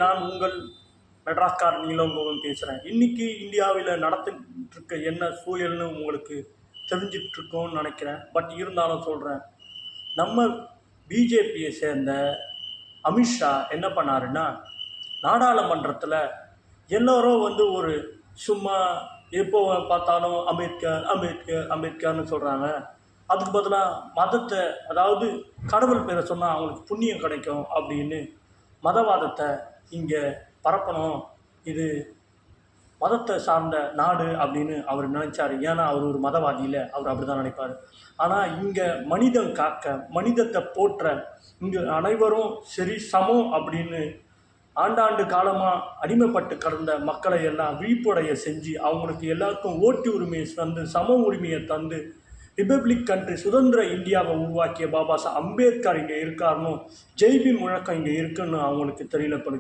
நான் உங்கள் மெட்ராஸ்கார் நீலங்கோவன் பேசுகிறேன். இன்றைக்கி இந்தியாவில் நடந்துட்டு இருக்க என்ன சூழல்னு உங்களுக்கு தெரிஞ்சிட்ருக்கோன்னு நினைக்கிறேன். பட் இருந்தாலும் சொல்கிறேன், நம்ம பிஜேபியை சேர்ந்த அமித்ஷா என்ன பண்ணாருன்னா, நாடாளுமன்றத்தில் எல்லோரும் ஒரு சும்மா எப்போ பார்த்தாலும் அம்பேத்கர் அம்பேத்கர் அம்பேத்கர்னு சொல்கிறாங்க. அதுக்கு பதிலாக மதத்தை, அதாவது கடவுள் பேரை சொன்னால் அவங்களுக்கு புண்ணியம் கிடைக்கும் அப்படின்னு மதவாதத்தை இங்கே பரப்பணும், இது மதத்தை சார்ந்த நாடு அப்படின்னு அவர் நினைச்சார். ஏன்னா அவர் ஒரு மதவாதி இல்லை, அவர் அப்படி தான் நினைப்பார். ஆனால் இங்கே மனிதம் காக்க, மனிதத்தை போற்ற, இங்கே அனைவரும் சரி சமம் அப்படின்னு ஆண்டாண்டு காலமாக அடிமைப்பட்டு கடந்த மக்களை எல்லாம் விழிப்புடைய செஞ்சு அவங்களுக்கு எல்லாருக்கும் ஓட்டு உரிமையை தந்து, சம உரிமையை தந்து, ரிப்பப்ளிக் கண்ட்ரி சுதந்திர இந்தியாவை உருவாக்கிய பாபா சாஹேப் அம்பேத்கர் இங்கே இருக்காருன்னு ஜெய்பீம் முழக்கம் இங்கே இருக்குன்னு அவங்களுக்கு தெரியல.